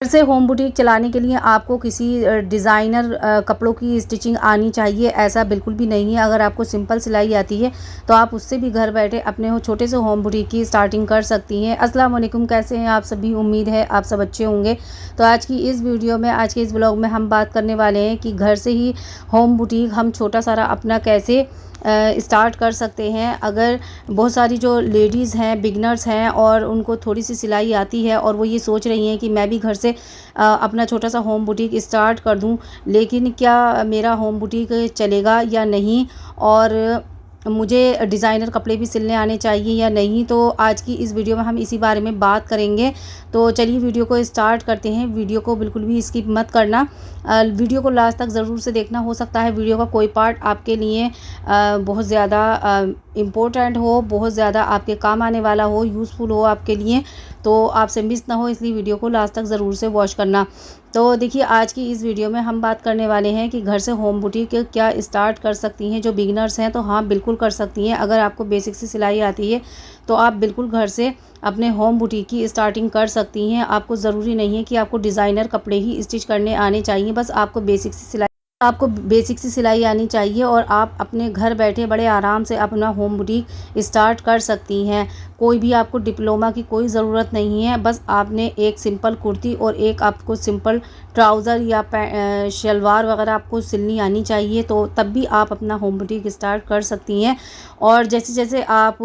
से home boutique चलाने के लिए आपको किसी डिज़ाइनर कपड़ों की स्टिचिंग आनी चाहिए, ऐसा बिल्कुल भी नहीं है। अगर आपको सिंपल सिलाई आती है तो आप उससे भी घर बैठे अपने छोटे से होम बुटीक की स्टार्टिंग कर सकती हैं। अस्सलाम वालेकुम, कैसे हैं आप सभी? उम्मीद है आप सब अच्छे होंगे। तो आज की इस वीडियो में, आज के इस ब्लॉग में हम बात करने वाले हैं कि घर से ही होम बुटीक हम छोटा सारा अपना कैसे स्टार्ट कर सकते हैं। अगर बहुत सारी जो लेडीज़ हैं, बिगनर्स हैं और उनको थोड़ी सी सिलाई आती है और वो ये सोच रही हैं कि मैं भी घर से अपना छोटा सा होम बुटीक स्टार्ट कर दूं, लेकिन क्या मेरा होम बुटीक चलेगा या नहीं, और मुझे डिज़ाइनर कपड़े भी सिलने आने चाहिए या नहीं। तो आज की इस वीडियो में हम इसी बारे में बात करेंगे। तो चलिए वीडियो को स्टार्ट करते हैं। वीडियो को बिल्कुल भी स्किप मत करना, वीडियो को लास्ट तक ज़रूर से देखना। हो सकता है वीडियो का कोई पार्ट आपके लिए बहुत ज़्यादा इम्पोर्टेंट हो, बहुत ज़्यादा आपके काम आने वाला हो, यूज़फुल हो आपके लिए, तो आपसे मिस ना हो, इसलिए वीडियो को लास्ट तक ज़रूर से वॉच करना। तो देखिए, आज की इस वीडियो में हम बात करने वाले हैं कि घर से होम बुटीक क्या स्टार्ट कर सकती हैं। जो बिगिनर्स हैं तो हाँ, बिल्कुल कर सकती हैं। अगर आपको बेसिक से सिलाई आती है तो आप बिल्कुल घर से अपने होम बुटीक की स्टार्टिंग कर सकती हैं। आपको ज़रूरी नहीं है कि आपको डिज़ाइनर कपड़े ही स्टिच करने आने चाहिए, बस आपको बेसिक सी सिलाई आनी चाहिए और आप अपने घर बैठे बड़े आराम से अपना होम बुटीक स्टार्ट कर सकती हैं। कोई भी आपको डिप्लोमा की कोई ज़रूरत नहीं है, बस आपने एक सिंपल कुर्ती और एक आपको सिंपल ट्राउज़र या शलवार वगैरह आपको सिलनी आनी चाहिए, तो तब भी आप अपना होम बुटीक स्टार्ट कर सकती हैं। और जैसे जैसे आप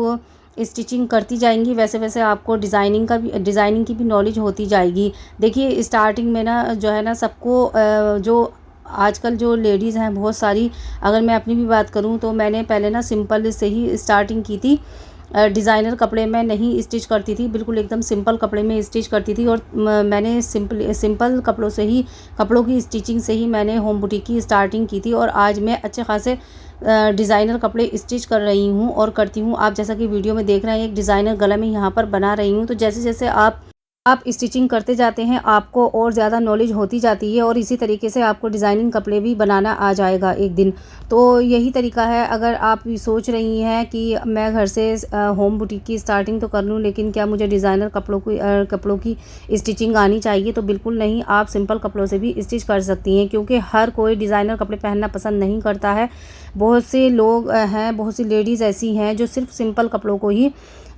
स्टिचिंग करती जाएंगी वैसे वैसे आपको डिज़ाइनिंग की भी नॉलेज होती जाएगी। देखिए, स्टार्टिंग में ना जो है ना, सबको जो आजकल जो लेडीज़ हैं बहुत सारी, अगर मैं अपनी भी बात करूं तो मैंने पहले ना सिंपल से ही स्टार्टिंग की थी। डिज़ाइनर कपड़े में नहीं स्टिच करती थी, बिल्कुल एकदम सिंपल कपड़े में स्टिच करती थी। और मैंने सिंपल कपड़ों की स्टिचिंग से ही मैंने होम बुटीक की स्टार्टिंग की थी और आज मैं अच्छे खासे डिज़ाइनर कपड़े स्टिच कर रही हूँ और करती हूँ। आप जैसा कि वीडियो में देख रहे हैं, एक डिज़ाइनर गला में यहाँ पर बना रही हूँ। तो जैसे जैसे आप स्टिचिंग करते जाते हैं, आपको और ज़्यादा नॉलेज होती जाती है और इसी तरीके से आपको डिज़ाइनिंग कपड़े भी बनाना आ जाएगा एक दिन। तो यही तरीका है। अगर आप सोच रही हैं कि मैं घर से होम बुटीक की स्टार्टिंग तो कर लूँ, लेकिन क्या मुझे डिज़ाइनर कपड़ों की स्टिचिंग आनी चाहिए, तो बिल्कुल नहीं, आप सिंपल कपड़ों से भी स्टिच कर सकती हैं, क्योंकि हर कोई डिज़ाइनर कपड़े पहनना पसंद नहीं करता है। बहुत से लोग हैं, बहुत सी लेडीज़ ऐसी हैं जो सिर्फ सिंपल कपड़ों को ही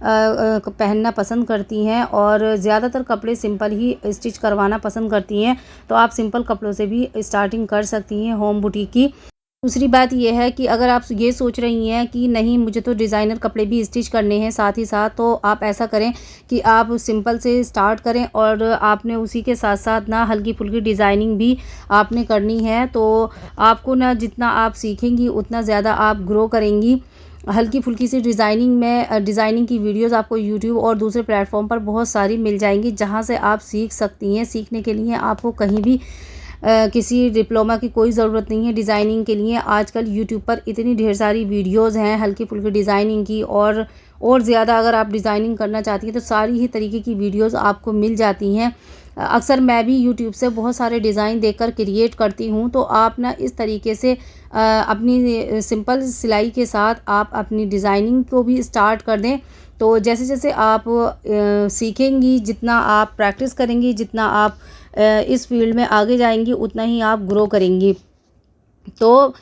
पहनना पसंद करती हैं और ज़्यादातर कपड़े सिंपल ही स्टिच करवाना पसंद करती हैं। तो आप सिंपल कपड़ों से भी स्टार्टिंग कर सकती हैं होम बुटीक की। दूसरी बात यह है कि अगर आप ये सोच रही हैं कि नहीं, मुझे तो डिज़ाइनर कपड़े भी स्टिच करने हैं साथ ही साथ, तो आप ऐसा करें कि आप सिंपल से स्टार्ट करें और आपने उसी के साथ साथ ना हल्की फुल्की डिज़ाइनिंग भी आपने करनी है। तो आपको ना जितना आप सीखेंगी उतना ज़्यादा आप ग्रो करेंगी। हल्की फुल्की सी डिज़ाइनिंग की वीडियोस आपको यूट्यूब और दूसरे प्लेटफॉर्म पर बहुत सारी मिल जाएंगी, जहां से आप सीख सकती हैं। सीखने के लिए आपको कहीं भी किसी डिप्लोमा की कोई ज़रूरत नहीं है डिज़ाइनिंग के लिए। आजकल यूट्यूब पर इतनी ढेर सारी वीडियोस हैं हल्की फुल्की डिज़ाइनिंग की, और ज़्यादा अगर आप डिज़ाइनिंग करना चाहती हैं तो सारी ही तरीके की वीडियोस आपको मिल जाती हैं। अक्सर मैं भी यूट्यूब से बहुत सारे डिज़ाइन देखकर क्रिएट करती हूँ। तो आप ना इस तरीके से अपनी सिंपल सिलाई के साथ आप अपनी डिज़ाइनिंग को भी स्टार्ट कर दें। तो जैसे जैसे आप सीखेंगी, जितना आप प्रैक्टिस करेंगी, जितना आप इस फील्ड में आगे जाएंगी, उतना ही आप ग्रो करेंगी। तो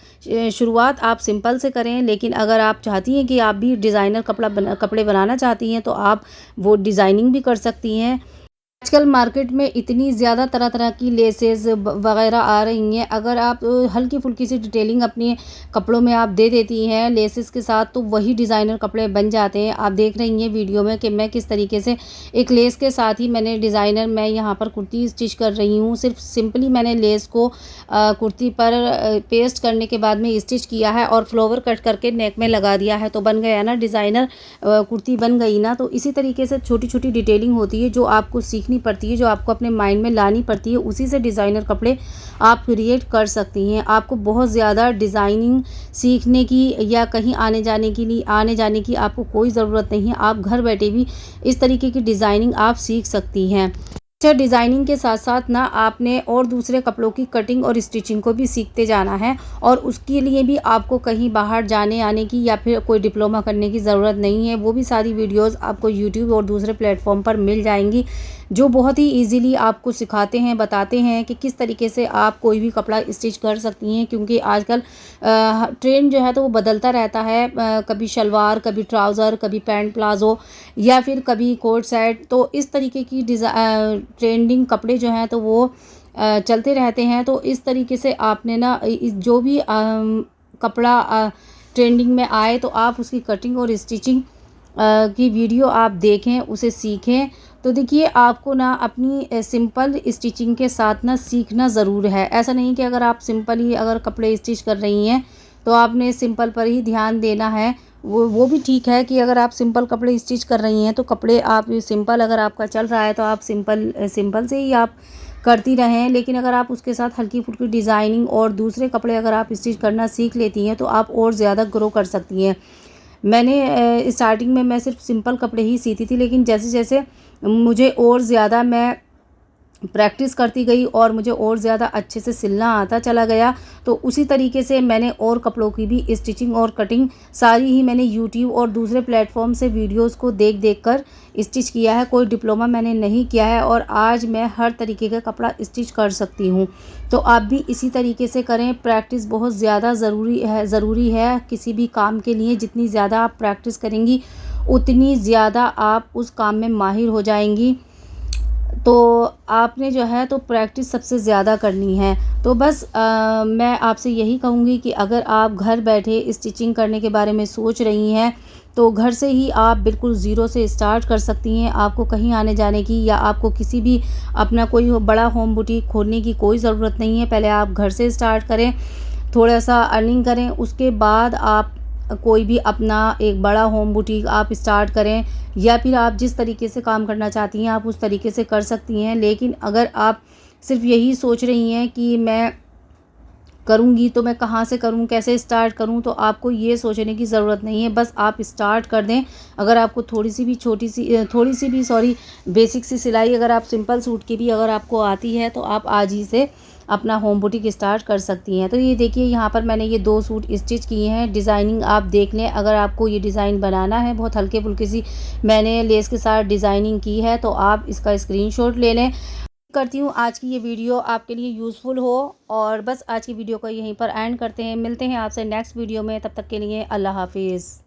शुरुआत आप सिंपल से करें, लेकिन अगर आप चाहती हैं कि आप भी डिज़ाइनर कपड़े बनाना चाहती हैं तो आप वो डिज़ाइनिंग भी कर सकती हैं। आजकल मार्केट में इतनी ज़्यादा तरह तरह की लेसेस वगैरह आ रही हैं। अगर आप हल्की फुल्की सी डिटेलिंग अपने कपड़ों में आप दे देती हैं लेसेस के साथ, तो वही डिज़ाइनर कपड़े बन जाते हैं। आप देख रही हैं वीडियो में कि मैं किस तरीके से एक लेस के साथ ही मैं यहाँ पर कुर्ती स्टिच कर रही हूँ। सिर्फ सिंपली मैंने लेस को कुर्ती पर पेस्ट करने के बाद में स्टिच किया है और फ्लावर कट करके नेक में लगा दिया है, तो बन गया ना डिज़ाइनर कुर्ती बन गई ना। तो इसी तरीके से छोटी छोटी डिटेलिंग होती है जो आपको सीखनी पड़ती है, जो आपको अपने माइंड में लानी पड़ती है, उसी से डिज़ाइनर कपड़े आप क्रिएट कर सकती हैं। आपको बहुत ज़्यादा डिज़ाइनिंग सीखने की या कहीं आने जाने की आपको कोई ज़रूरत नहीं है। आप घर बैठे भी इस तरीके की डिज़ाइनिंग आप सीख सकती हैं। डिज़ाइनिंग के साथ साथ ना आपने और दूसरे कपड़ों की कटिंग और स्टिचिंग को भी सीखते जाना है, और उसके लिए भी आपको कहीं बाहर जाने आने की या फिर कोई डिप्लोमा करने की ज़रूरत नहीं है। वो भी सारी वीडियोस आपको यूट्यूब और दूसरे प्लेटफॉर्म पर मिल जाएंगी, जो बहुत ही ईज़िली आपको सिखाते हैं, बताते हैं कि किस तरीके से आप कोई भी कपड़ा स्टिच कर सकती हैं। क्योंकि आजकल ट्रेंड जो है तो वो बदलता रहता है, कभी शलवार, कभी ट्राउज़र, कभी पैंट प्लाज़ो या फिर कभी कोट सेट। तो इस तरीके की ट्रेंडिंग कपड़े जो हैं तो वो चलते रहते हैं। तो इस तरीके से आपने ना जो भी कपड़ा ट्रेंडिंग में आए तो आप उसकी कटिंग और स्टिचिंग की वीडियो आप देखें, उसे सीखें। तो देखिए, आपको ना अपनी सिंपल स्टिचिंग के साथ ना सीखना ज़रूर है। ऐसा नहीं कि अगर आप सिंपल ही अगर कपड़े स्टिच कर रही हैं तो आपने सिंपल पर ही ध्यान देना है। वो भी ठीक है कि अगर आप सिंपल कपड़े स्टिच कर रही हैं तो कपड़े आप सिंपल अगर आपका चल रहा है तो आप सिंपल से ही आप करती रहें। लेकिन अगर आप उसके साथ हल्की फुल्की डिज़ाइनिंग और दूसरे कपड़े अगर आप स्टिच करना सीख लेती हैं तो आप और ज़्यादा ग्रो कर सकती हैं। मैंने स्टार्टिंग में मैं सिर्फ सिंपल कपड़े ही सीती थी, लेकिन जैसे जैसे मुझे और ज़्यादा मैं प्रैक्टिस करती गई और मुझे और ज़्यादा अच्छे से सिलना आता चला गया, तो उसी तरीके से मैंने और कपड़ों की भी स्टिचिंग और कटिंग सारी ही मैंने यूट्यूब और दूसरे प्लेटफॉर्म से वीडियोस को देख देख कर स्टिच किया है। कोई डिप्लोमा मैंने नहीं किया है और आज मैं हर तरीके का कपड़ा स्टिच कर सकती हूँ। तो आप भी इसी तरीके से करें। प्रैक्टिस बहुत ज़्यादा ज़रूरी है किसी भी काम के लिए। जितनी ज़्यादा आप प्रैक्टिस करेंगी उतनी ज़्यादा आप उस काम में माहिर हो जाएंगी। तो आपने जो है तो प्रैक्टिस सबसे ज़्यादा करनी है। तो बस मैं आपसे यही कहूँगी कि अगर आप घर बैठे स्टिचिंग करने के बारे में सोच रही हैं तो घर से ही आप बिल्कुल ज़ीरो से स्टार्ट कर सकती हैं। आपको कहीं आने जाने की या आपको किसी भी अपना कोई बड़ा होम बुटीक खोलने की कोई ज़रूरत नहीं है। पहले आप घर से स्टार्ट करें, थोड़ा सा अर्निंग करें, उसके बाद आप कोई भी अपना एक बड़ा होम बुटीक आप स्टार्ट करें, या फिर आप जिस तरीके से काम करना चाहती हैं आप उस तरीके से कर सकती हैं। लेकिन अगर आप सिर्फ यही सोच रही हैं कि मैं करूँगी तो मैं कहाँ से करूँ, कैसे स्टार्ट करूँ, तो आपको ये सोचने की ज़रूरत नहीं है। बस आप स्टार्ट कर दें। अगर आपको थोड़ी सी भी बेसिक सी सिलाई अगर आप सिंपल सूट की भी अगर आपको आती है तो आप आज ही से अपना होम बुटीक स्टार्ट कर सकती हैं। तो ये देखिए, यहाँ पर मैंने ये 2 सूट स्टिच किए हैं। डिज़ाइनिंग आप देख लें। अगर आपको ये डिज़ाइन बनाना है, बहुत हल्के फुल्के सी मैंने लेस के साथ डिज़ाइनिंग की है, तो आप इसका स्क्रीनशॉट ले लें। करती हूँ आज की ये वीडियो आपके लिए यूज़फुल हो, और बस आज की वीडियो को यहीं पर एंड करते हैं। मिलते हैं आपसे नेक्स्ट वीडियो में, तब तक के लिए अल्लाह हाफिज़।